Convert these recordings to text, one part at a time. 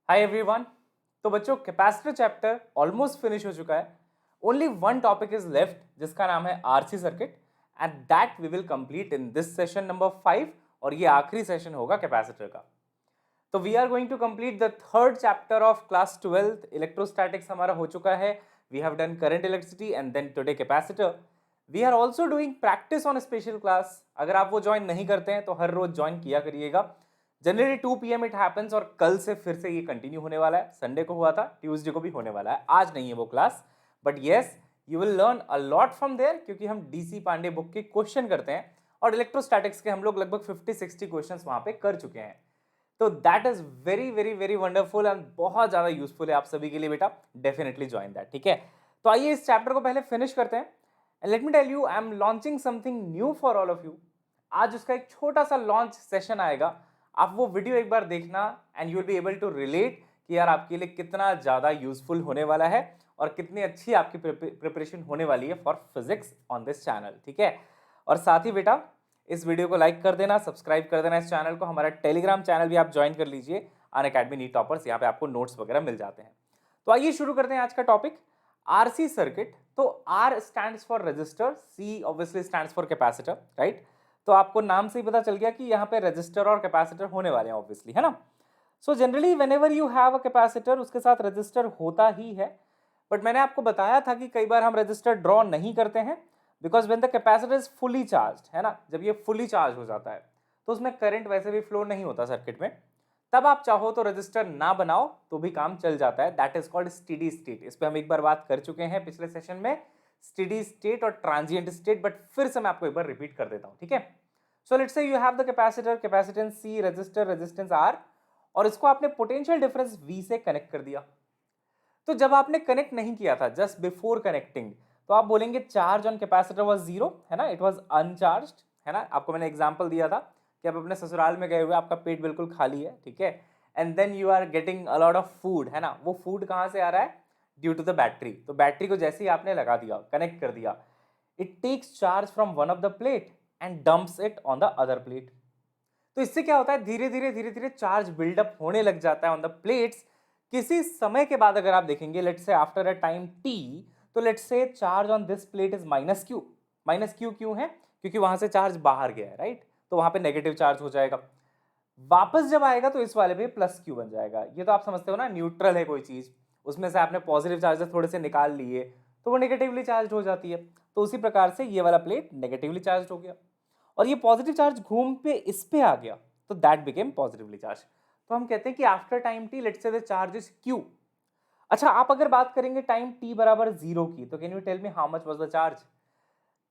Hi everyone. तो बच्चों capacitor chapter almost finish हो चुका है। Only one topic is left जिसका नाम है RC circuit and that we will complete in this session number 5 और ये आखिरी सेशन होगा कैपेसिटर का। तो we are going to complete the third chapter of class 12 electrostatics हमारा हो चुका है। We have done current electricity and then today capacitor. We are also doing practice on special class. अगर आप वो ज्वाइन नहीं करते हैं तो हर रोज ज्वाइन किया करिएगा। जनरली 2 PM इट हैपेंस और कल से फिर से ये कंटिन्यू होने वाला है। संडे को हुआ था, ट्यूसडे को भी होने वाला है। आज नहीं है वो class, but yes you will learn a lot from there, क्योंकि हम डीसी पांडे बुक के क्वेश्चन करते हैं और इलेक्ट्रोस्टैटिक्स के हम लोग लगभग 50-60 क्वेश्चंस वहां पे कर चुके हैं। तो that is very very very wonderful and बहुत ज्यादा यूजफुल है आप सभी के लिए बेटा। डेफिनेटली ज्वाइन दैट, ठीक है। तो आइए इस चैप्टर को पहले फिनिश करते हैं। And let me tell you, I am launching something new for all of you. आज उसका एक छोटा सा लॉन्च सेशन आएगा। आप वो वीडियो एक बार देखना and you will be able to relate कि यार आपके लिए कितना ज़्यादा यूजफुल होने वाला है और कितनी अच्छी आपकी प्रिपरेशन होने वाली है for physics on this channel, ठीक है। और साथ ही बेटा इस वीडियो को लाइक कर देना, सब्सक्राइब कर देना इस चैनल को। हमारा टेलीग्राम चैनल भी आप ज्वाइन कर लीजिए, अनअकैडमी नीट टॉपर्स। यहाँ पे आपको नोट्स वगैरह मिल जाते हैं। तो आइए शुरू करते हैं आज का टॉपिक, आरसी सर्किट। तो R stands for resistor, C obviously stands for capacitor, right. तो आपको नाम से ही पता चल गया कि यहाँ पे रजिस्टर और कैपेसिटर होने वाले हैं ऑब्वियसली, है ना। So generally whenever you have a capacitor उसके साथ रजिस्टर होता ही है। बट मैंने आपको बताया था कि कई बार हम रजिस्टर ड्रॉ नहीं करते हैं because when the capacitor is fully charge, है ना, जब ये फुली चार्ज हो जाता है तो उसमें करंट वैसे भी फ्लो नहीं होता सर्किट में। तब आप चाहो तो रजिस्टर ना बनाओ तो भी काम चल जाता है। That is called steady state. इस पे हम एक बार बात कर चुके हैं पिछले सेशन में, स्टेडी स्टेट और ट्रांजिएंट स्टेट। बट फिर से मैं आपको एक बार रिपीट कर देता हूं, ठीक है। So let's say you have the capacitor, capacitance C, resistor, resistance R, और इसको आपने पोटेंशियल डिफरेंस V से कनेक्ट कर दिया। तो जब आपने कनेक्ट नहीं किया था, जस्ट बिफोर कनेक्टिंग, तो आप बोलेंगे charge on capacitor was zero, है ना, इट वाज अनचार्ज्ड, है ना। आपको मैंने एग्जांपल दिया था कि आप अपने ससुराल में गए हुए, आपका पेट बिल्कुल खाली है, ठीक है, and then you are getting a lot of food, है ना। वो फूड कहाँ से आ रहा है? Due to the battery. तो बैटरी को जैसे ही आपने लगा दिया, कनेक्ट कर दिया, it takes charge from one of the plate and dumps it on the other plate. तो इससे क्या होता है, धीरे धीरे चार्ज बिल्डअप होने लग जाता है ऑन द प्लेट्स। किसी समय के बाद अगर आप देखेंगे, let's say after a time t, तो let's say charge on this plate is minus Q. Minus Q क्यों है? क्योंकि वहां से चार्ज बाहर गया है, राइट। तो वहां पे नेगेटिव चार्ज हो जाएगा। वापस जब आएगा तो इस वाले पे प्लस क्यू बन जाएगा। ये तो आप समझते हो ना, न्यूट्रल है कोई चीज, उसमें से आपने पॉजिटिव चार्जेस थोड़े से निकाल लिए तो वो नेगेटिवली चार्ज हो जाती है। तो उसी प्रकार से ये वाला प्लेट नेगेटिवली चार्ज हो गया और ये पॉजिटिव चार्ज घूम पे इस पे आ गया, तो दैट बिकेम पॉजिटिवली चार्ज। तो हम कहते हैं कि after time T, let's say the charge is Q. अच्छा, आप अगर बात करेंगे टाइम टी बराबर जीरो की, तो can you tell me how much was the charge?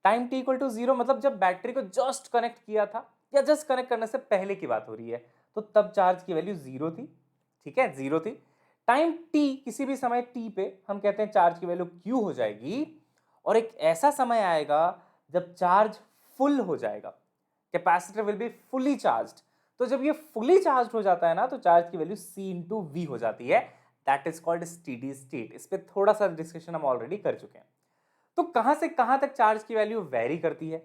Time T equal to zero मतलब जब बैटरी को जस्ट कनेक्ट किया था या जस्ट कनेक्ट करने से पहले की बात हो रही है, तो तब चार्ज की वैल्यू जीरो थी, ठीक है, जीरो थी। टाइम टी, किसी भी समय टी पे हम कहते हैं चार्ज की वैल्यू क्यू हो जाएगी, और एक ऐसा समय आएगा जब चार्ज फुल हो जाएगा, capacitor will be fully charged. तो जब ये फुली चार्ज हो जाता है ना, तो चार्ज की वैल्यू C इंटू वी हो जाती है। That is called steady state. इस पे थोड़ा सा डिस्कशन हम ऑलरेडी कर चुके हैं। तो कहां से कहां तक चार्ज की वैल्यू वेरी करती है?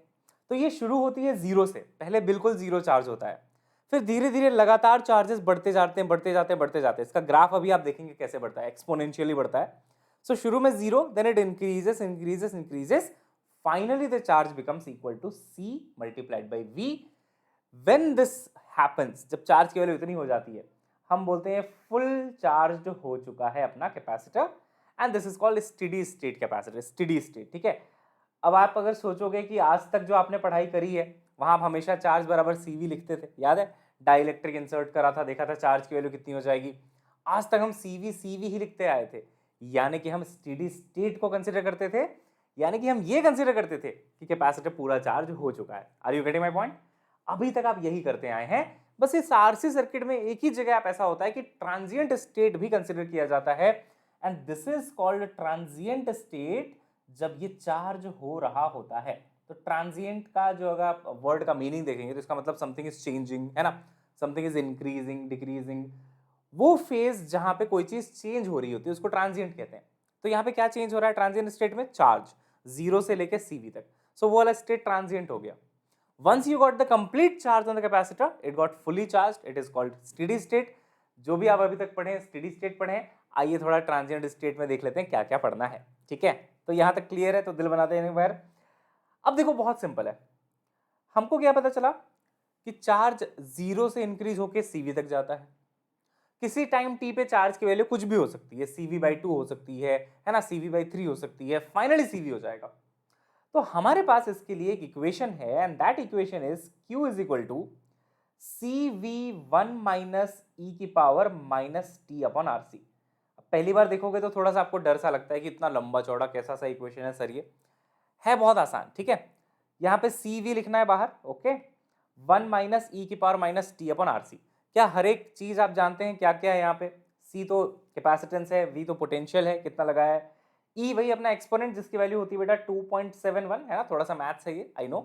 तो ये शुरू होती है जीरो से, पहले बिल्कुल जीरो चार्ज होता है, फिर धीरे धीरे लगातार चार्जेस बढ़ते जाते हैं, बढ़ते जाते हैं, बढ़ते जाते हैं। इसका ग्राफ अभी आप देखेंगे कैसे बढ़ता है, एक्सपोनेंशियली बढ़ता है। सो शुरू में zero, then it increases increases increases, finally the charge becomes equal to C multiplied by V। When this happens, जब चार्ज की वैल्यू इतनी हो जाती है, हम बोलते हैं फुल चार्ज हो चुका है अपना capacitor, and this is called steady state capacitor, steady state, ठीक है। अब आप अगर सोचोगे कि आज तक जो आपने पढ़ाई करी है वहां आप हमेशा चार्ज बराबर CV लिखते थे, याद है, डाइलेक्ट्रिक इंसर्ट करा था, देखा था चार्ज की वैल्यू कितनी हो जाएगी। आज तक हम CV ही लिखते आए थे, यानी कि हम स्टेडी स्टेट को कंसिडर करते थे, यानी कि हम ये कंसिडर करते थे कि कैपेसिटर पूरा चार्ज हो चुका है। Are you getting my point? अभी तक आप यही करते आए हैं, बस इस आरसी सर्किट में एक ही जगह आप ऐसा होता है कि ट्रांजिएंट स्टेट भी कंसिडर किया जाता है, and this is called transient state, जब ये चार्ज हो रहा होता है। तो ट्रांजिएंट का जो अगर आप वर्ड का मीनिंग देखेंगे तो इसका मतलब समथिंग इज चेंजिंग, है ना, समथिंग इज इंक्रीजिंग, डिक्रीजिंग। वो फेज जहां पे कोई चीज चेंज हो रही होती है उसको ट्रांजिएंट कहते हैं। तो यहाँ पे क्या चेंज हो रहा है ट्रांजिएंट स्टेट में? चार्ज, जीरो से लेके CV तक। सो वो वाला स्टेट ट्रांजिएंट हो गया। Once you got the complete charge on the capacitor, it got fully charged, it is called steady state. जो भी आप अभी तक पढ़े स्टेडी स्टेट पढ़े, आइए थोड़ा ट्रांजिएंट स्टेट में देख लेते हैं क्या क्या पढ़ना है। ठीक है, तो यहाँ तक क्लियर है, तो दिल बनाते हैं एक बार। अब देखो बहुत सिंपल है, हमको क्या पता चला कि चार्ज 0 से इंक्रीज होकर CV तक जाता है। किसी टाइम t पे चार्ज की वैल्यू कुछ भी हो सकती है, CV/2 हो सकती है ना, CV/3 हो सकती है, फाइनली CV हो जाएगा। तो हमारे पास इसके लिए एक इक्वेशन है and that equation is Q is equal to CV1 minus e की power minus t upon RC। पहली बार देखोगे तो थोड़ा सा आपको डर सा लगता है कि इतना लंबा चौड़ा कैसा सा इक्वेशन है सर, ये है बहुत आसान। ठीक है, यहाँ पे CV लिखना है बाहर, ओके, 1 माइनस ई की power minus t upon RC। क्या हर एक चीज आप जानते हैं क्या क्या है यहाँ पे? C तो कैपेसिटेंस है, V तो पोटेंशियल है, कितना लगा है, E वही अपना एक्सपोनेंट जिसकी वैल्यू होती है बेटा 2.71 है ना, थोड़ा सा मैथ्स है ये, आई नो।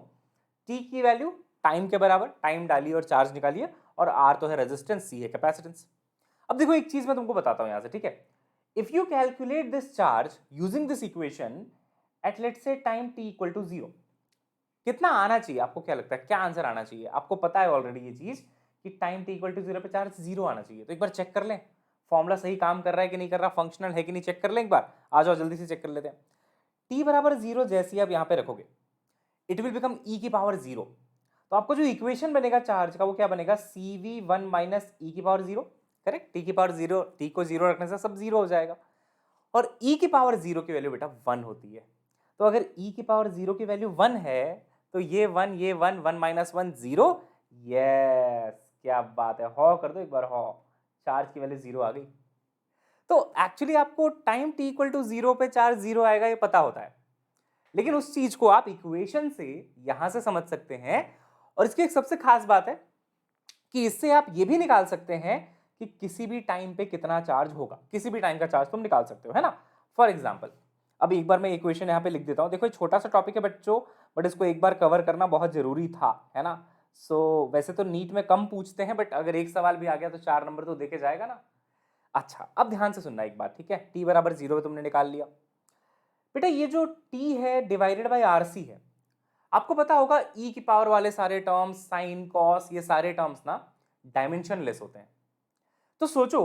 T की वैल्यू टाइम के बराबर, टाइम डालिए और चार्ज निकालिए, और R तो है रेजिस्टेंस, C है कैपेसिटेंस। अब देखो एक चीज मैं तुमको बताता हूँ यहाँ से, ठीक है, if you calculate this charge using this equation at let's say time t equal to 0, कितना आना चाहिए? आपको क्या लगता है क्या आंसर आना चाहिए? आपको पता है ऑलरेडी ये चीज कि टाइम t इक्वल टू 0 पे चार्ज 0 आना चाहिए। तो एक बार चेक कर लें फॉर्मूला सही काम कर रहा है कि नहीं कर रहा, फंक्शनल है कि नहीं, चेक कर लें एक बार। आ जाओ जल्दी से चेक कर लेते हैं। t बराबर 0 जैसे आप यहाँ पे रखोगे इट विल बिकम e की पावर 0। तो आपको जो इक्वेशन बनेगा चार्ज का वो क्या बनेगा, CV1 माइनस ई की पावर 0। करेक्ट, t की पावर 0, t को 0 रखने से सब 0 हो जाएगा, और e की पावर 0 की वैल्यू बेटा 1 होती है। तो अगर e की पावर 0 की वैल्यू 1 है तो ये 1 माइनस 1 0। यस, क्या बात है, हॉ कर दो एक बार, हॉ, चार्ज की वैल्यू 0 आ गई। तो एक्चुअली आपको टाइम t इक्वल टू 0 पे चार्ज 0 आएगा ये पता होता है, लेकिन उस चीज को आप इक्वेशन से यहां से समझ सकते हैं। और इसकी एक सबसे खास बात है कि इससे आप ये भी निकाल सकते हैं कि किसी भी टाइम पे कितना चार्ज होगा, किसी भी टाइम का चार्ज तुम निकाल सकते हो, है ना। फॉर एग्जाम्पल अब एक बार मैं इक्वेशन यहाँ पे लिख देता हूँ। देखो ये छोटा सा टॉपिक है बच्चों, बट इसको एक बार कवर करना बहुत जरूरी था, है ना। वैसे तो नीट में कम पूछते हैं, बट अगर एक सवाल भी आ गया तो 4 नंबर तो देके जाएगा ना। अच्छा अब ध्यान से सुनना एक बात, ठीक है, t बराबर 0 तुमने निकाल लिया बेटा, ये जो t है डिवाइडेड बाई RC है। आपको पता होगा e की पावर वाले सारे टर्म्स, साइन कॉस, ये सारे टर्म्स ना डायमेंशनलेस होते हैं। तो सोचो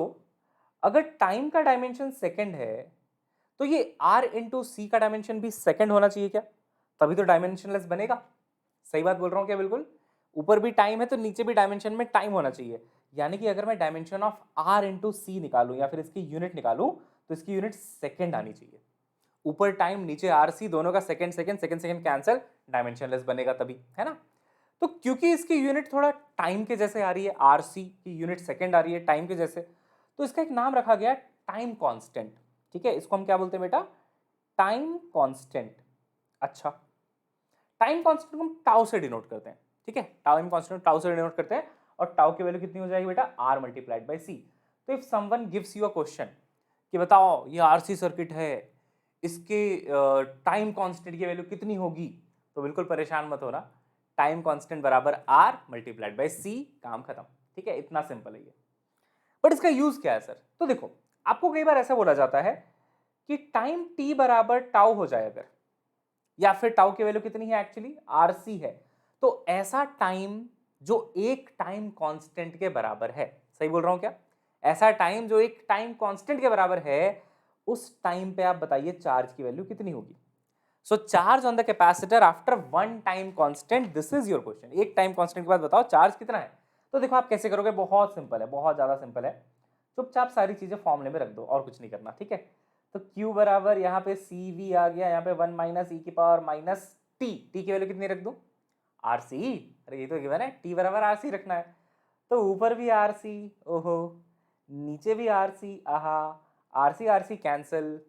अगर टाइम का डायमेंशन सेकंड है तो ये r इंटू सी का डायमेंशन भी सेकंड होना चाहिए क्या? तभी तो डायमेंशनलेस बनेगा। सही बात बोल रहा हूँ क्या? बिल्कुल, ऊपर भी टाइम है तो नीचे भी डायमेंशन में टाइम होना चाहिए। यानी कि अगर मैं डायमेंशन ऑफ r इंटू सी निकालूं या फिर इसकी यूनिट निकालूं तो इसकी यूनिट सेकंड आनी चाहिए। ऊपर टाइम नीचे RC, दोनों का second second second second cancel, dimensionless बनेगा तभी, है ना। तो क्योंकि इसकी यूनिट थोड़ा टाइम के जैसे आ रही है, RC की यूनिट सेकंड आ रही है टाइम के जैसे, तो इसका एक नाम रखा गया टाइम कांस्टेंट। ठीक है, इसको हम क्या बोलते हैं बेटा, टाइम कांस्टेंट। अच्छा, टाइम कांस्टेंट को हम टाउ से डिनोट करते हैं। ठीक है, टाइम कांस्टेंट टाउ से डिनोट करते हैं, और टाउ की वैल्यू कितनी हो जाएगी बेटा, R मल्टीप्लाइड बाई C। तो if someone gives you a question कि बताओ ये RC सर्किट है, इसके टाइम कांस्टेंट की वैल्यू कितनी होगी, तो बिल्कुल परेशान मत होना, टाइम कांस्टेंट बराबर R मल्टीप्लाइड बाई C, काम खत्म। ठीक है, इतना सिंपल है ये। बट इसका यूज क्या है सर? तो देखो आपको कई बार ऐसा बोला जाता है कि टाइम t बराबर टाउ हो जाए अगर, या फिर टाउ की वैल्यू कितनी है एक्चुअली, RC है, तो ऐसा टाइम जो एक टाइम कांस्टेंट के बराबर है। सही बोल रहा हूं क्या? ऐसा टाइम जो एक टाइम कांस्टेंट के बराबर है, उस टाइम पे आप बताइए चार्ज की वैल्यू कितनी होगी। So charge on the capacitor after one time constant, this is your question. एक टाइम कांस्टेंट के बाद बताओ चार्ज कितना है। तो देखो आप कैसे करोगे, बहुत सिंपल है, बहुत ज्यादा सिंपल है। चुपचाप सारी चीजें फॉर्मूले में रख दो और कुछ नहीं करना। ठीक है, तो Q बराबर यहाँ पे CV आ गया, यहाँ पे 1 माइनस ई की पावर माइनस टी, टी की वैल्यू कितनी रख दूं, RC। अरे ये तो गिवन है, T बराबर RC रखना है, तो ऊपर भी RC, ओहो, नीचे भी RC, आहा, RC RC cancel,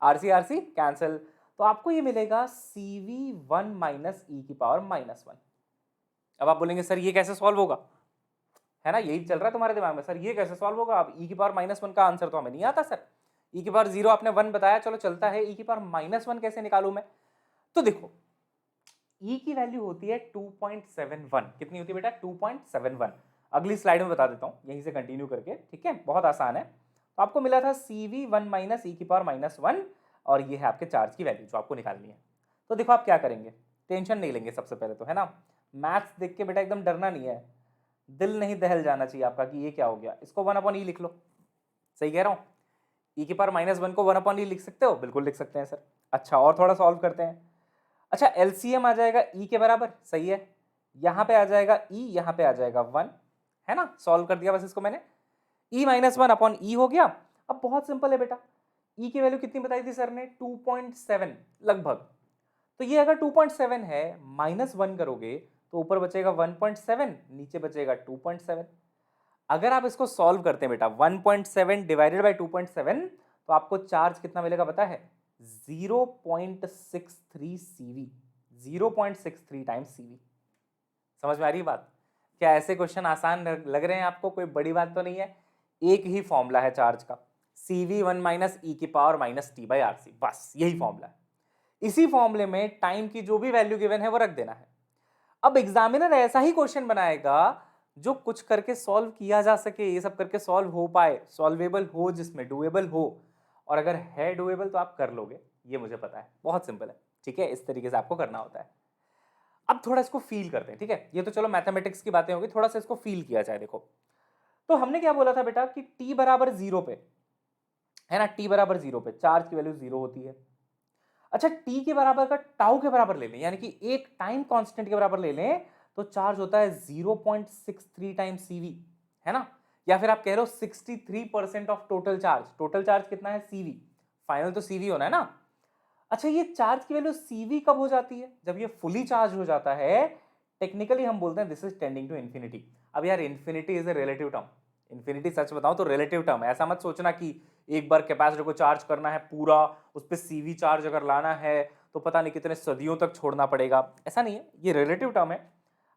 RC RC cancel, तो आपको ये मिलेगा CV1 माइनस ई की पावर माइनस 1। अब आप बोलेंगे सर ये कैसे सॉल्व होगा, है ना, यही चल रहा है तुम्हारे दिमाग में, सर ये कैसे सॉल्व होगा। अब ई की पावर माइनस 1 का आंसर तो हमें नहीं आता सर, ई की पावर 0 आपने 1 बताया, चलो चलता है, ई की पावर माइनस 1 कैसे निकालूं मैं। तो देखो ई की वैल्यू होती है 2.71, कितनी होती है बेटा, 2.71। अगली स्लाइड में बता देता हूँ, यहीं से कंटिन्यू करके, ठीक है, बहुत आसान है। तो आपको मिला था CV1 माइनस ई की पावर माइनस 1, और ये है आपके चार्ज की वैल्यू जो आपको निकालनी है। तो देखो आप क्या करेंगे, टेंशन नहीं लेंगे सबसे पहले तो, है ना। मैथ्स देख के बेटा एकदम डरना नहीं है, दिल नहीं दहल जाना चाहिए आपका कि ये क्या हो गया। इसको 1/e लिख लो, सही कह रहा हूँ। e की पावर -1 को 1/e लिख सकते हो, बिल्कुल लिख सकते हैं सर। अच्छा, और थोड़ा सॉल्व करते हैं। अच्छा, एलसीएम आ जाएगा e के बराबर, सही है। यहाँ पे आ जाएगा e, यहाँ पे आ जाएगा 1, है ना। सॉल्व कर दिया बस इसको मैंने। e -1/e हो गया। अब बहुत सिंपल है बेटा, e की वैल्यू कितनी बताई थी सर ने, 2.7 लगभग। तो ये अगर 2.7 है, -1 करोगे तो ऊपर बचेगा 1.7, नीचे बचेगा 2.7। अगर आप इसको सॉल्व करते हैं बेटा, 1.7 डिवाइडेड बाय 2.7, तो आपको चार्ज कितना मिलेगा पता है, 0.63 सीवी, 0.63 टाइम्स सीवी। समझ में आ रही है बात? क्या ऐसे क्वेश्चन आसान लग रहे हैं आपको? कोई बड़ी बात तो नहीं है। एक ही फॉर्मूला है चार्ज का, CV1 - e की पावर -t/RC, बस यही फॉर्मूला है। इसी फॉर्मूले में टाइम की जो भी वैल्यू गिवन है वो रख देना है। अब एग्जामिनर ऐसा ही क्वेश्चन बनाएगा जो कुछ करके सॉल्व किया जा सके, ये सब करके सॉल्व हो पाए, सॉल्वेबल हो, जिसमें डुएबल हो। और अगर है डुएबल तो आप कर लोगे, ये मुझे पता है, बहुत सिंपल है। ठीक है, इस तरीके से आपको करना होता है। अब थोड़ा इसको फील करते हैं, ठीक है। ये तो चलो मैथमेटिक्स की बातें होगी, थोड़ा सा इसको फील किया जाए। देखो, तो हमने क्या बोला था बेटा कि t बराबर 0 पे, है ना, t बराबर 0 पे चार्ज की वैल्यू 0 होती है। अच्छा, t के बराबर का टाउ के बराबर ले लें, यानी कि एक टाइम कांस्टेंट के बराबर ले लें, तो चार्ज होता है 0.63 टाइम्स सीवी, है ना। या फिर आप कह रहे हो 63% of total charge. Total charge कितना है, सीवी, फाइनल तो सीवी होना है ना। अच्छा, ये चार्ज की वैल्यू सीवी कब हो जाती है, जब ये फुली चार्ज हो जाता है। टेक्निकली हम बोलते हैं this is tending to infinity. अब यार, infinity is a relative term. Infinity सच बताऊं तो रिलेटिव टर्म है। ऐसा मत सोचना कि एक बार कैपेसिटर को चार्ज करना है पूरा, उस पर सीवी चार्ज अगर लाना है तो पता नहीं कितने सदियों तक छोड़ना पड़ेगा, ऐसा नहीं है। ये रिलेटिव टर्म है।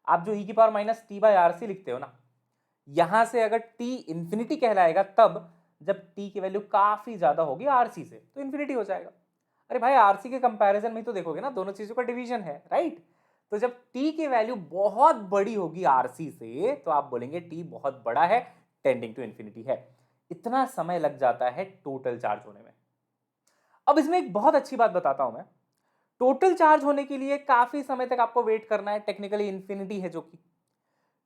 आप जो e की पावर -t/RC लिखते हो ना, यहां से अगर t इंफिनिटी कहलाएगा तब जब t की वैल्यू काफी ज्यादा होगी RC से, तो इंफिनिटी हो जाएगा। अरे भाई, RC के कंपैरिजन में तो देखोगे ना, दोनों चीजों का डिवीजन है, राइट। तो जब t की वैल्यू बहुत बड़ी होगी RC से, तो आप बोलेंगे t बहुत बड़ा है, टेंडिंग टू इंफिनिटी है। इतना समय लग जाता है टोटल चार्ज होने में। अब इसमें एक बहुत अच्छी बात बताता हूं मैं। टोटल चार्ज होने के लिए काफी समय तक आपको वेट करना है, टेक्निकली इंफिनिटी है जो कि,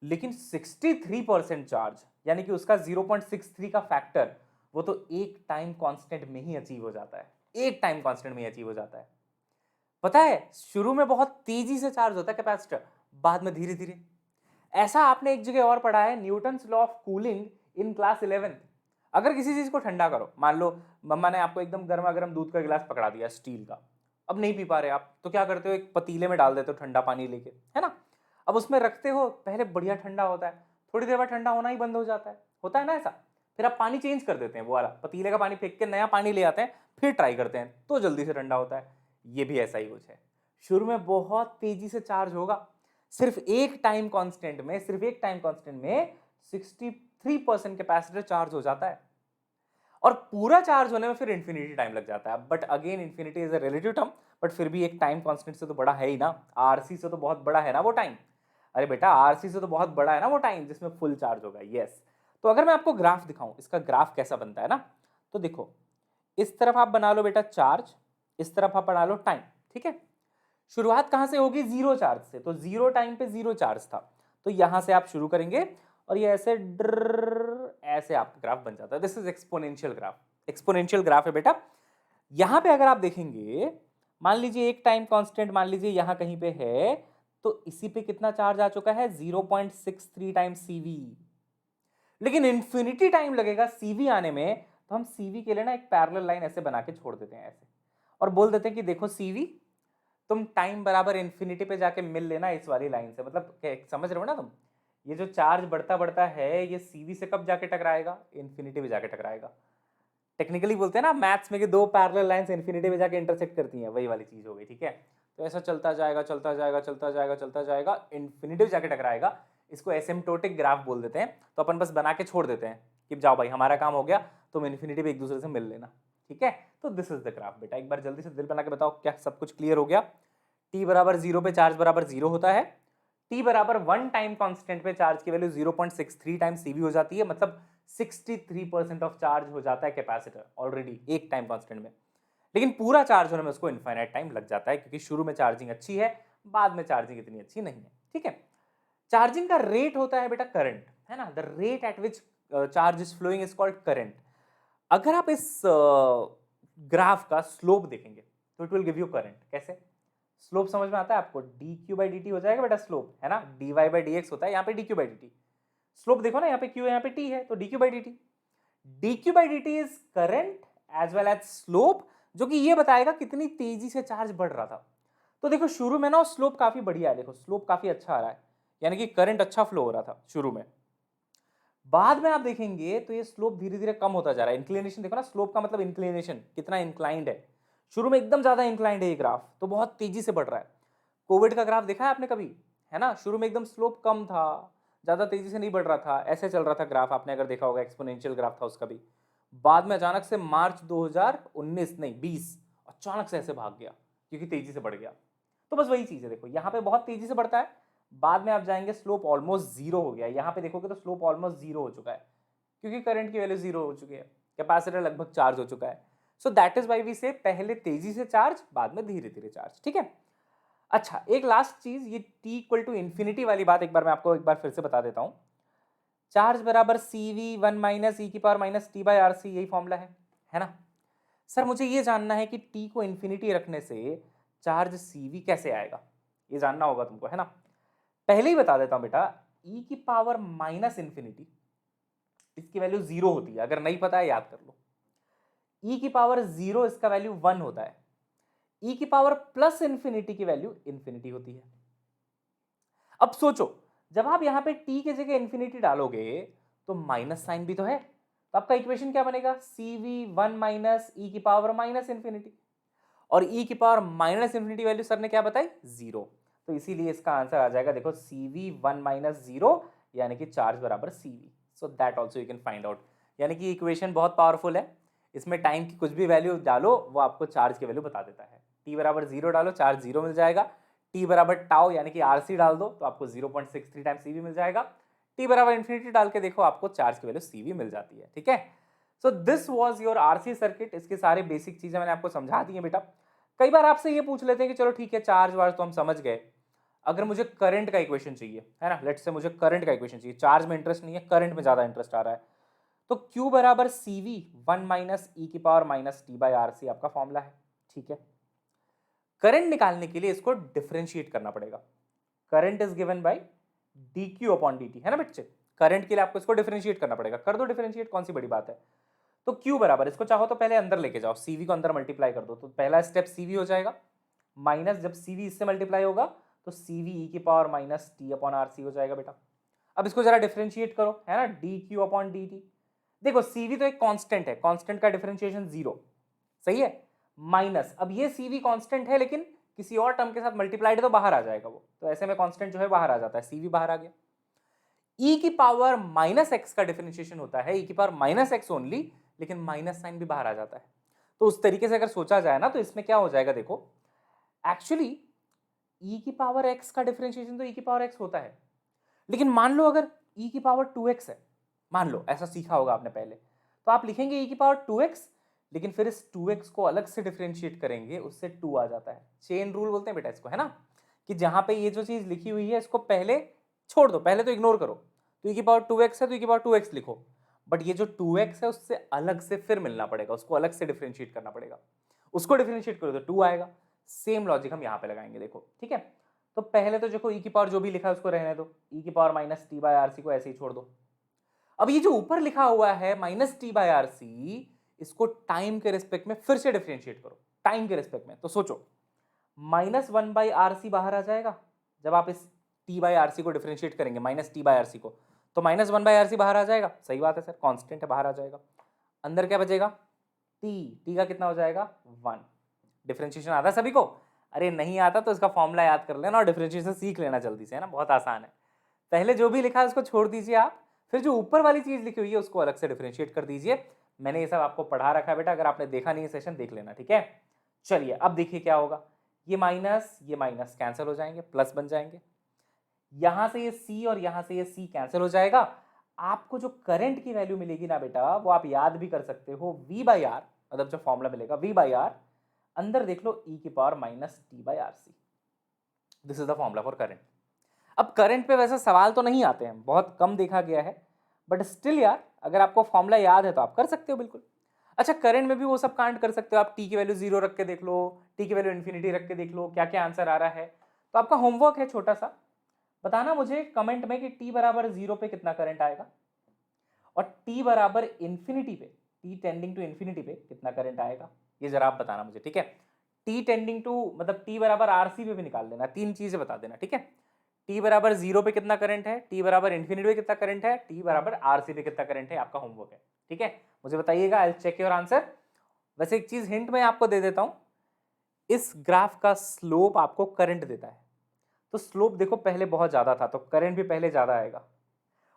लेकिन 63% चार्ज, यानी कि उसका 0.63 का फैक्टर, वो तो एक टाइम कांस्टेंट में ही अचीव हो जाता है। एक टाइम कांस्टेंट में ही अचीव हो जाता है। पता है, शुरू में बहुत तेजी से चार्ज होता है कैपेसिटर, बाद में धीरे धीरे। ऐसा आपने एक जगह और पढ़ा है, Newton's law of cooling in class 11th। अगर किसी चीज को ठंडा करो, मान लो मम्मा ने आपको एकदम गर्मा गर्म दूध का गिलास पकड़ा दिया स्टील का, अब नहीं पी पा रहे आप, तो क्या करते हो, एक पतीले में डाल देते हो ठंडा पानी लेके, है ना। अब उसमें रखते हो, पहले बढ़िया ठंडा होता है, थोड़ी देर बाद ठंडा होना ही बंद हो जाता है, होता है ना ऐसा। फिर आप पानी चेंज कर देते हैं, वो वाला पतीले का पानी फेंक के नया पानी ले आते हैं, फिर ट्राई करते हैं, तो जल्दी से ठंडा होता है। ये भी ऐसा ही कुछ है। शुरू में बहुत तेजी से चार्ज होगा, सिर्फ एक टाइम कांस्टेंट में, 63% कैपेसिटर चार्ज हो जाता है, और पूरा चार्ज होने में फिर इंफिनिटी टाइम लग जाता है। But again, infinity is a relative term, but फिर भी एक टाइम कांस्टेंट से तो बड़ा है ही ना, आरसी से तो बहुत बड़ा है ना वो टाइम। अरे बेटा, आरसी से तो बहुत बड़ा है ना वो टाइम जिसमें फुल चार्ज होगा। यस। तो अगर मैं आपको ग्राफ दिखाऊं, इसका ग्राफ कैसा बनता है ना, तो देखो, इस तरफ आप बना लो बेटा चार्ज, इस तरफ आप बना लो टाइम, ठीक है। शुरुआत कहां से होगी, जीरो चार्ज से, तो जीरो टाइम पे जीरो चार्ज था, तो यहां से आप शुरू करेंगे और ये ऐसे ऐसे आपका ग्राफ बन जाता है। This is exponential graph. Exponential graph है बेटा। यहां पे अगर आप देखेंगे, मान लीजिए एक टाइम कांस्टेंट मान लीजिए यहां कहीं पे है, तो इसी पे कितना चार्ज आ चुका है, 0.63 टाइम्स सीवी। लेकिन इंफिनिटी टाइम लगेगा सीवी आने में, तो हम सीवी के लिए ना एक पैरेलल लाइन ऐसे बना के छोड़ देते हैं ऐसे, और बोल देते हैं कि देखो सीवी, तुम टाइम बराबर इंफिनिटी पे जाके मिल लेना इस वाली लाइन से। मतलब समझ रहे हो ना तुम, ये जो चार्ज बढ़ता बढ़ता है, ये सीवी से कब जाके टकराएगा, इंफिनिटी पे जाके टकराएगा। टेक्निकली बोलते हैं ना मैथ्स में कि दो पैरेलल लाइंस इंफिनिटी पे जाके इंटरसेक्ट करती हैं, वही वाली चीज हो गई, ठीक है। तो ऐसा चलता जाएगा चलता जाएगा चलता जाएगा चलता जाएगा, इंफिनिटी पे जाके टकराएगा। इसको एसिम्प्टोटिक ग्राफ बोल देते हैं। तो अपन बस बना के छोड़ देते हैं कि जाओ भाई, हमारा काम हो गया, तुम इंफिनिटी पे एक दूसरे से मिल लेना, ठीक है। तो दिस इज द ग्राफ बेटा। एक बार जल्दी से दिल बना के बताओ, क्या सब कुछ क्लियर हो गया। t बराबर 0 पे चार्ज बराबर 0 होता है, t बराबर 1 टाइम कांस्टेंट पे चार्ज की वैल्यू 0.63 टाइम सीवी हो जाती है, मतलब 63% ऑफ चार्ज हो जाता है कैपेसिटर ऑलरेडी एक टाइम कांस्टेंट में। लेकिन पूरा चार्ज होने में उसको इनफाइनाइट टाइम लग जाता है, क्योंकि शुरू में चार्जिंग अच्छी है, बाद में चार्जिंग इतनी अच्छी नहीं है, ठीक है। चार्जिंग का रेट होता है बेटा करंट, है ना, the rate at which charge is flowing is called current. अगर आप इस ग्राफ का स्लोप देखेंगे तो it will give you current. कैसे? स्लोप समझ में आता है आपको? D q by d t हो जाएगा बेटा स्लोप, है ना, d y by d x होता है, यहाँ पे d q by d t. Slope देखो ना, यहाँ पे क्यू है, यहाँ पे टी है, तो d q by d t. D q by d t is current as well as slope, जो कि ये बताएगा कितनी तेजी से चार्ज बढ़ रहा था। तो देखो शुरू में ना स्लोप काफी बढ़िया है, देखो स्लोप काफी अच्छा आ रहा है, यानी कि करंट अच्छा फ्लो हो रहा था शुरू में। बाद में आप देखेंगे तो ये स्लोप धीरे धीरे कम होता जा रहा है। इंक्लिनेशन देखो ना, स्लोप का मतलब इंक्लिनेशन, कितना इंक्लाइंड है। शुरू में एकदम ज्यादा इंक्लाइंड है ये ग्राफ, तो बहुत तेजी से बढ़ रहा है। कोविड का ग्राफ देखा है आपने कभी? है ना, शुरू में एकदम स्लोप कम था, ज्यादा तेजी से नहीं बढ़ रहा था, ऐसे चल रहा था ग्राफ, आपने अगर देखा होगा, एक्सपोनेंशियल ग्राफ था उसका भी। बाद में अचानक से मार्च 2019 नहीं 20 अचानक से ऐसे भाग गया, क्योंकि तेजी से बढ़ गया। तो बस वही चीज है, देखो यहाँ पे बहुत तेजी से बढ़ता है, बाद में आप जाएंगे स्लोप ऑलमोस्ट जीरो हो गया। यहाँ पे देखोगे तो स्लोप ऑलमोस्ट जीरो हो चुका है, क्योंकि करंट की वैल्यू जीरो हो चुकी है, कैपेसिटर लगभग चार्ज हो चुका है। So that is why we say पहले तेजी से चार्ज, बाद में धीरे धीरे चार्ज। ठीक है। अच्छा, एक लास्ट चीज, ये टी इक्वल टू इन्फिनिटी वाली बात एक बार मैं आपको एक बार फिर से बता देता हूं। चार्ज बराबर CV 1 माइनस ई की power minus t by R C, यही फॉर्मूला है ना। सर मुझे ये जानना है कि टी को इन्फिनिटी रखने से चार्ज CV कैसे आएगा, ये जानना होगा तुमको, है ना। पहले ही बता देता हूं बेटा, ई की पावर माइनस इन्फिनिटी, इसकी वैल्यू जीरो होती है, अगर नहीं पता है याद कर लो। ई की पावर जीरो, इसका वैल्यू 1 होता है। ई की पावर प्लस इन्फिनिटी की वैल्यू इन्फिनिटी होती है। अब सोचो, जब आप यहां पे टी की जगह इन्फिनिटी डालोगे तो माइनस साइन भी तो है, तो आपका इक्वेशन क्या बनेगा? CV 1 माइनस ई की पावर माइनस इन्फिनिटी, और ई की power minus infinity value sir ने क्या बताई? जीरो। तो इसीलिए इसका आंसर आ जाएगा, देखो CV 1 माइनस जीरो, यानी कि चार्ज बराबर CV। So that also you can find out. यानी कि इक्वेशन बहुत पावरफुल है, इसमें टाइम की कुछ भी वैल्यू डालो वो आपको चार्ज की वैल्यू बता देता है। टी बराबर जीरो डालो, चार्ज जीरो मिल जाएगा। टी बराबर टाउ यानी कि RC डाल दो तो आपको 0.63 टाइम CV मिल जाएगा। टी बराबर इन्फिनिटी डाल के देखो, आपको चार्ज की वैल्यू CV मिल जाती है। ठीक है। So this was your RC circuit. इसके सारे बेसिक चीजें मैंने आपको समझा दी हैं बेटा। कई बार आपसे ये पूछ लेते हैं कि चलो ठीक है, चार्ज वार्ज तो हम समझ गए, अगर मुझे करंट का इक्वेशन चाहिए, है ना, लेट्स से मुझे करंट का इक्वेशन चाहिए, चार्ज में इंटरेस्ट नहीं है, करंट में ज्यादा इंटरेस्ट आ रहा है, तो Q बराबर CV 1 माइनस ई की power minus t by R C आपका फॉर्मूला है। ठीक है। करंट निकालने के लिए इसको डिफरेंशिएट करना पड़ेगा। Current is given by D Q upon D T, है ना बच्चे। करंट के लिए आपको इसको डिफरेंशिएट करना पड़ेगा, कर दो डिफरेंशिएट, कौन सी बड़ी बात है। तो Q बराबर, इसको चाहो तो पहले अंदर लेके जाओ, CV को अंदर मल्टीप्लाई कर दो, तो पहला स्टेप CV हो जाएगा, माइनस जब CV इससे मल्टीप्लाई होगा तो CV ई की power minus t upon R C हो जाएगा बेटा। अब इसको जरा डिफरेंशिएट करो, है ना, D Q upon D T. देखो CV तो एक कांस्टेंट है, कांस्टेंट का डिफरेंशिएशन जीरो, सही है, माइनस, अब ये CV कांस्टेंट है लेकिन किसी और टर्म के साथ मल्टीप्लाइड तो बाहर आ जाएगा वो, तो ऐसे में कांस्टेंट जो है बाहर आ जाता है, CV बाहर आ गया। ई की पावर माइनस एक्स का डिफरेंशिएशन होता है ई की पावर माइनस एक्स ओनली, लेकिन माइनस साइन भी बाहर आ जाता है। तो उस तरीके से अगर सोचा जाए ना, तो इसमें क्या हो जाएगा, देखो एक्चुअली ई की पावर एक्स का डिफरेंशिएशन तो ई की पावर एक्स होता है, लेकिन मान लो अगर ई की पावर 2x है, मान लो ऐसा सीखा होगा आपने पहले, तो आप लिखेंगे ई की पावर 2x, लेकिन फिर इस 2x को अलग से डिफरेंशिएट करेंगे, उससे 2 आ जाता है। चेन रूल बोलते हैं बेटा इसको, है ना, कि जहां पे ये जो चीज लिखी हुई है इसको पहले छोड़ दो, पहले तो इग्नोर करो, तो ई की पावर 2x है तो ई की पावर 2x लिखो, बट ये जो 2x है उससे अलग से फिर मिलना पड़ेगा, उसको अलग से डिफरेंशिएट करना पड़ेगा, उसको डिफरेंशिएट करो तो 2 आएगा। सेम लॉजिक हम यहाँ पे लगाएंगे, देखो ठीक है। तो पहले तो देखो ई की पावर जो भी लिखा है उसको रहने दो, ई की power minus t by R C को ऐसे ही छोड़ दो। अब ये जो ऊपर लिखा हुआ है minus t by R C, इसको टाइम के रिस्पेक्ट में फिर से डिफरेंशिएट करो, टाइम के रिस्पेक्ट में। तो सोचो minus one by R C बाहर आ जाएगा, जब आप इस टी बाई आर सी को डिफरेंशिएट करेंगे, minus t by R C को, तो minus one by R C बाहर आ जाएगा, सही बात है सर, कॉन्स्टेंट है, बाहर आ जाएगा। अंदर क्या बचेगा, टी का कितना हो जाएगा, 1। डिफरेंशिएशन आता है सभी को? अरे नहीं आता तो इसका फॉर्मूला याद कर लेना और डिफरेंशिएशन सीख लेना जल्दी से, है ना, बहुत आसान है। पहले जो भी लिखा है उसको छोड़ दीजिए आप, फिर जो ऊपर वाली चीज लिखी हुई है उसको अलग से डिफरेंशिएट कर दीजिए। मैंने ये सब आपको पढ़ा रखा है बेटा, अगर आपने देखा नहीं है सेशन देख लेना, ठीक है। चलिए अब देखिए क्या होगा, ये माइनस कैंसिल हो जाएंगे, प्लस बन जाएंगे, यहां से ये C और यहां से ये C कैंसिल हो जाएगा। आपको जो करंट की वैल्यू मिलेगी ना बेटा, वो आप याद भी कर सकते हो, V बाई आर, मतलब जो फॉर्मूला मिलेगा V बाई आर, अंदर देख लो ई की power minus t by R C, this is the formula for current. अब करंट पे वैसे सवाल तो नहीं आते हैं, बहुत कम देखा गया है, बट स्टिल यार अगर आपको फॉर्मूला याद है तो आप कर सकते हो बिल्कुल। अच्छा, करंट में भी वो सब कांड कर सकते हो आप, टी की वैल्यू 0 रख के देख लो, टी की वैल्यू इन्फिनिटी रख के देख लो क्या क्या आंसर आ रहा है। तो आपका होमवर्क है छोटा सा, बताना मुझे कमेंट में कि टी बराबर 0 पे कितना करंट आएगा और टी बराबर इन्फिनिटी पे, टी टेंडिंग टू इन्फिनिटी पे कितना करंट आएगा, ये जरा आप बताना मुझे, ठीक है। टी टेंडिंग टू मतलब टी बराबर आरसी पे भी निकाल देना, तीन चीजें बता देना, ठीक है। टी बराबर 0 पे कितना करंट है, टी बराबर इन्फिनिटी पे कितना करंट है, टी बराबर आरसी पे कितना करंट है, आपका होमवर्क है, ठीक है। मुझे बताइएगा, I will check your answer. वैसे एक चीज हिंट मैं आपको दे देता हूं, इस ग्राफ का स्लोप आपको करंट देता है, तो स्लोप देखो पहले बहुत ज्यादा था तो करंट भी पहले ज्यादा आएगा,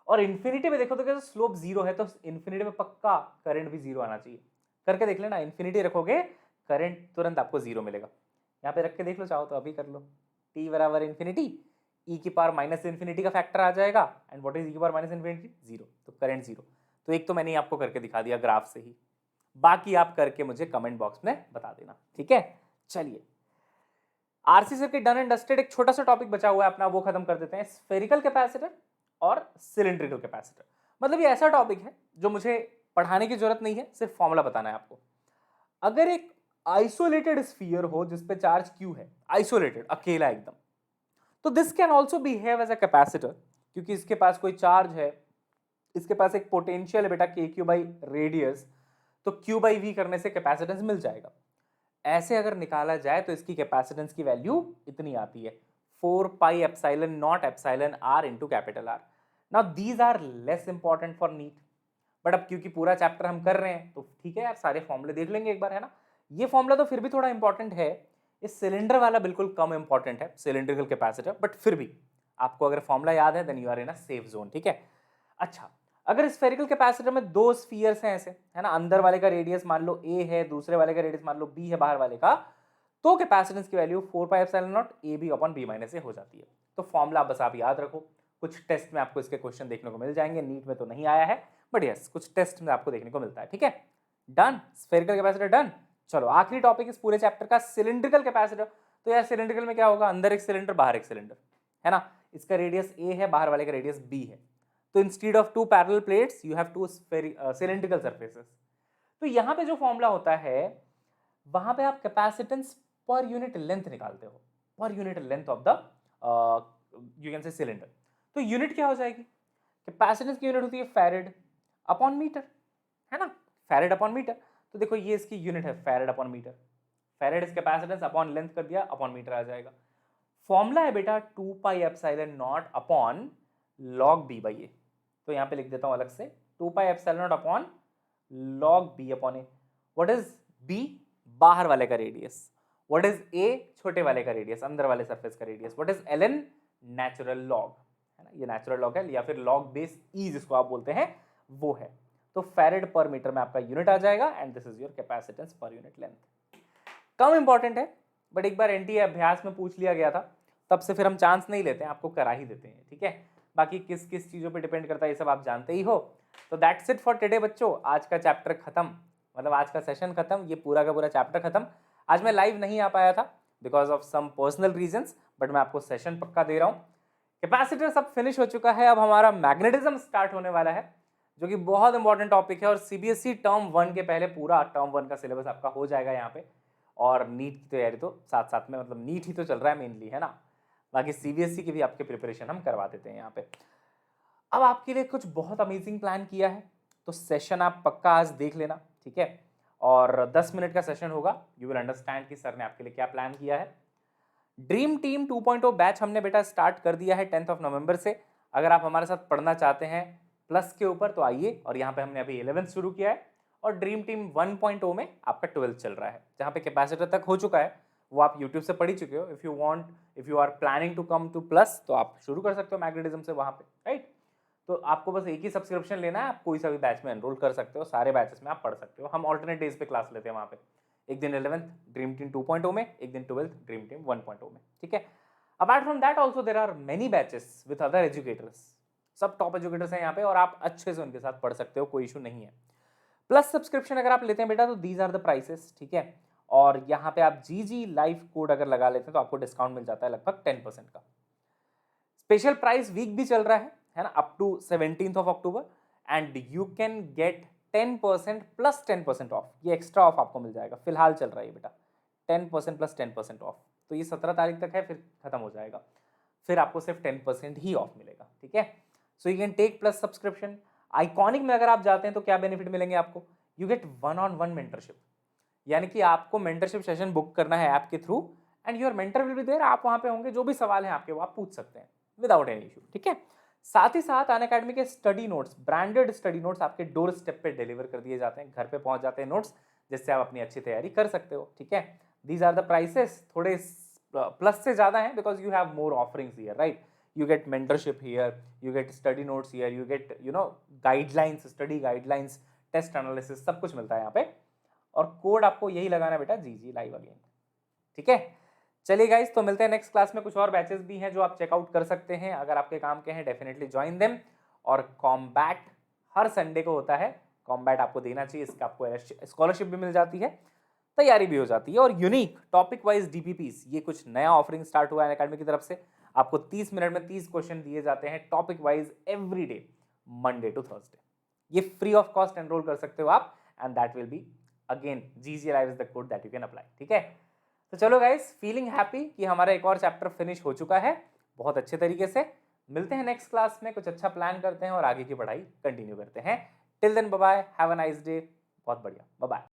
और इन्फिनिटी में देखो तो स्लोप 0 है तो इन्फिनिटी में पक्का करंट भी 0 आना चाहिए। करके देख लेना, इन्फिनिटी रखोगे करंट तुरंत आपको 0 मिलेगा। यहाँ पे रख के देख लो, चाहो तो अभी कर लो। टी बराबर इन्फिनिटी, ई की पावर माइनस इन्फिनिटी का फैक्टर आ जाएगा, एंड व्हाट इज ई की पावर माइनस इन्फिनिटी, 0, तो करंट 0। तो एक तो मैंने आपको करके दिखा दिया ग्राफ से ही, बाकी आप करके मुझे कमेंट बॉक्स में बता देना, ठीक है। चलिए, RC circuit done and dusted. एक छोटा सा टॉपिक बचा हुआ है अपना, वो खत्म कर देते हैं, स्फेरिकल कैपेसिटर और सिलिंड्रिकल कैपेसिटर। मतलब ये ऐसा टॉपिक है जो मुझे पढ़ाने की जरूरत नहीं है, सिर्फ फॉर्मूला बताना है आपको। अगर एक आइसोलेटेड स्फीयर हो जिसपे चार्ज क्यू है, आइसोलेटेड अकेला एकदम, तो this can also behave as a capacitor, क्योंकि इसके पास कोई चार्ज है, इसके पास एक पोटेंशियल है बेटा के क्यू बाई रेडियस, तो क्यू बाई वी करने से कैपेसिटेंस मिल जाएगा। ऐसे अगर निकाला जाए तो इसकी कैपेसिटेंस की वैल्यू इतनी आती है, 4 pi epsilon naught epsilon R into capital R. Now these are less important for NEET, but अब क्योंकि पूरा चैप्टर हम कर रहे हैं तो ठीक है यार, सारे फॉर्मूले देख लेंगे एक बार, है ना। ये फॉर्मूला तो फिर भी थोड़ा इंपॉर्टेंट है, इस सिलेंडर वाला बिल्कुल कम इंपॉर्टेंट है, सिलेंड्रिकल कैपेसिटर, बट फिर भी आपको अगर फॉर्मूला याद है then you are in a safe zone, ठीक है। अच्छा, अगर स्फेरिकल कैपेसिटर में दो स्फीयर्स हैं ऐसे, है ना, अंदर वाले का रेडियस मान लो a है, दूसरे वाले का रेडियस मान लो b है, बाहर वाले का, तो कैपेसिटेंस की value 4 pi epsilon not ab upon b minus a हो जाती है। तो फॉर्मूला बस आप याद रखो, कुछ टेस्ट में आपको इसके क्वेश्चन देखने को मिल जाएंगे, नीट में तो नहीं आया है, बट यस कुछ टेस्ट में आपको देखने को मिलता है, ठीक है। Done, spherical capacitor done. चलो आखिरी टॉपिक इस पूरे चैप्टर का, सिलिंड्रिकल कैपेसिटर। तो यार सिलिंड्रिकल में क्या होगा, अंदर एक सिलेंडर बाहर एक सिलेंडर, है ना, इसका रेडियस a है, बाहर वाले का रेडियस b है, तो instead of two parallel plates you have two cylindrical surfaces. तो यहां पे जो फॉर्मूला होता है वहां पे आप कैपेसिटेंस पर यूनिट लेंथ निकालते हो, per unit length of the you can say cylinder. तो यूनिट क्या हो जाएगी, कैपेसिटेंस की यूनिट होती है फैरेड अपॉन मीटर, है ना, फैरेड अपॉन मीटर। तो देखो ये इसकी यूनिट है farad upon metre, farad is capacitance upon length कर दिया, अपॉन मीटर आ जाएगा। फॉर्मूला है बेटा 2 pi epsilon naught upon log b by a, तो यहां पे लिख देता हूं अलग से, 2 pi epsilon naught upon log b upon a. What is b, बाहर वाले का रेडियस, व्हाट इज ए, छोटे वाले का रेडियस, अंदर वाले सरफेस का radius, what is L N, natural log, है ना, ये नेचुरल लॉग है या फिर लॉग बेस ई जिसको आप बोलते हैं वो है। तो फैरेड पर मीटर में आपका यूनिट आ जाएगा, and this is your capacitance per unit length. Come important है, बट एक बार एनटीए अभ्यास में पूछ लिया गया था, तब से फिर हम चांस नहीं लेते हैं, आपको करा ही देते हैं, ठीक है। बाकी किस किस चीज़ों पे डिपेंड करता है ये सब आप जानते ही हो। तो दैट्स इट फॉर टुडे बच्चों, आज का चैप्टर खत्म, मतलब आज का सेशन खत्म, ये पूरा का पूरा चैप्टर खत्म। आज मैं लाइव नहीं आ पाया था because of some personal reasons, but मैं आपको सेशन पक्का दे रहा हूँ। कैपेसिटर सब फिनिश हो चुका है, अब हमारा मैग्नेटिज्म स्टार्ट होने वाला है, जो कि बहुत इंपॉर्टेंट टॉपिक है, और सीबीएसई टर्म 1 के पहले पूरा टर्म 1 का सिलेबस आपका हो जाएगा यहाँ पे। और नीट की तैयारी तो साथ साथ में, मतलब नीट ही तो चल रहा है मेनली, है ना, बाकी सीबीएसई की भी आपके प्रिपरेशन हम करवा देते हैं यहाँ पे। अब आपके लिए कुछ बहुत अमेजिंग प्लान किया है, तो सेशन आप पक्का आज देख लेना, ठीक है, और 10 मिनट का सेशन होगा, यू विल अंडरस्टैंड कि सर ने आपके लिए क्या प्लान किया है। ड्रीम टीम 2.0 बैच हमने बेटा स्टार्ट कर दिया है 10 नवंबर से। अगर आप हमारे साथ पढ़ना चाहते हैं प्लस के ऊपर तो आइए, और यहाँ पे हमने अभी 11th शुरू किया है, और ड्रीम टीम 1.0 में आपका 12th चल रहा है, जहाँ पे कैपेसिटर तक हो चुका है, वो आप यूट्यूब से पढ़ ही चुके हो। If you are planning to come to plus तो आप शुरू कर सकते हो मैग्नेटिज्म से वहाँ पे, राइट। तो आपको बस एक ही सब्सक्रिप्शन लेना है, आप कोई सा भी बैच में एनरोल कर सकते हो, सारे बैचेस में आप पढ़ सकते हो। हम ऑल्टरनेट डेज पे क्लास लेते हैं वहाँ पे, एक दिन 11th ड्रीम टीम 2.0 में, एक दिन 12th ड्रीम टीम 1.0 में, ठीक है। Apart from that also there are many batches with other educators, सब टॉप एजुकेटर्स हैं यहाँ पे, और आप अच्छे से उनके साथ पढ़ सकते हो, कोई इशू नहीं है। प्लस सब्सक्रिप्शन अगर आप लेते हैं बेटा तो दीज आर द प्राइसेस, ठीक है, और यहाँ पे आप GG लाइव कोड अगर लगा लेते हैं तो आपको डिस्काउंट मिल जाता है लगभग 10% का। स्पेशल प्राइस वीक भी चल रहा है ना, up to 17th of October, and you can get 10% plus 10% off, ये एक्स्ट्रा ऑफ आपको मिल जाएगा, फिलहाल चल रहा है ये बेटा 10% प्लस 10% ऑफ। तो ये 17 तारीख तक है, फिर खत्म हो जाएगा, फिर आपको सिर्फ 10% ही ऑफ मिलेगा, ठीक है। So you can take plus subscription. Iconic में अगर आप जाते हैं तो क्या बेनिफिट मिलेंगे आपको, यू गेट 1-on-1 मेंटरशिप, यानी कि आपको मेंटरशिप सेशन बुक करना है ऐप के through, and your mentor will be there, आप वहां पे होंगे, जो भी सवाल है आपके वो आप पूछ सकते हैं विदाउट एनी इशू, ठीक है। साथ ही साथ अनअकैडमी के study notes, branded study notes आपके डोर स्टेप पे डिलीवर कर दिए जाते हैं, घर पे पहुंच जाते हैं नोट्स, जिससे आप अपनी अच्छी तैयारी कर सकते हो, ठीक है। दीज आर द प्राइसेस, थोड़े प्लस से ज्यादा है because you have more offerings here, right. You get mentorship here, you get study notes here, you get guidelines, study guidelines, test analysis, सब कुछ मिलता है यहाँ पे। और कोड आपको यही लगाना बेटा, जीजी लाइव अगेन, ठीक है। चलिए गाइस, तो मिलते हैं नेक्स्ट क्लास में। कुछ और बैचेस भी हैं जो आप चेकआउट कर सकते हैं, अगर आपके काम के हैं डेफिनेटली ज्वाइन देम। और कॉम्बैट हर संडे को होता है, कॉम्बैट आपको देना चाहिए, इसका आपको स्कॉलरशिप भी मिल जाती है, तैयारी भी हो जाती है। और यूनिक टॉपिक वाइज डीपीपीस, ये कुछ नया ऑफरिंग स्टार्ट हुआ है अकेडमी की तरफ से, आपको 30 मिनट में 30 क्वेश्चन दिए जाते हैं topic wise every day, Monday to Thursday. ये फ्री ऑफ कॉस्ट एनरोल कर सकते हो आप, and that will be again GG live is the code that you can apply, ठीक है। तो चलो गाइस, फीलिंग हैप्पी कि हमारा एक और चैप्टर फिनिश हो चुका है बहुत अच्छे तरीके से। मिलते हैं नेक्स्ट क्लास में, कुछ अच्छा प्लान करते हैं और आगे की पढ़ाई कंटिन्यू करते हैं। Till then bye bye, have a nice day, बहुत बढ़िया, बाय बाय।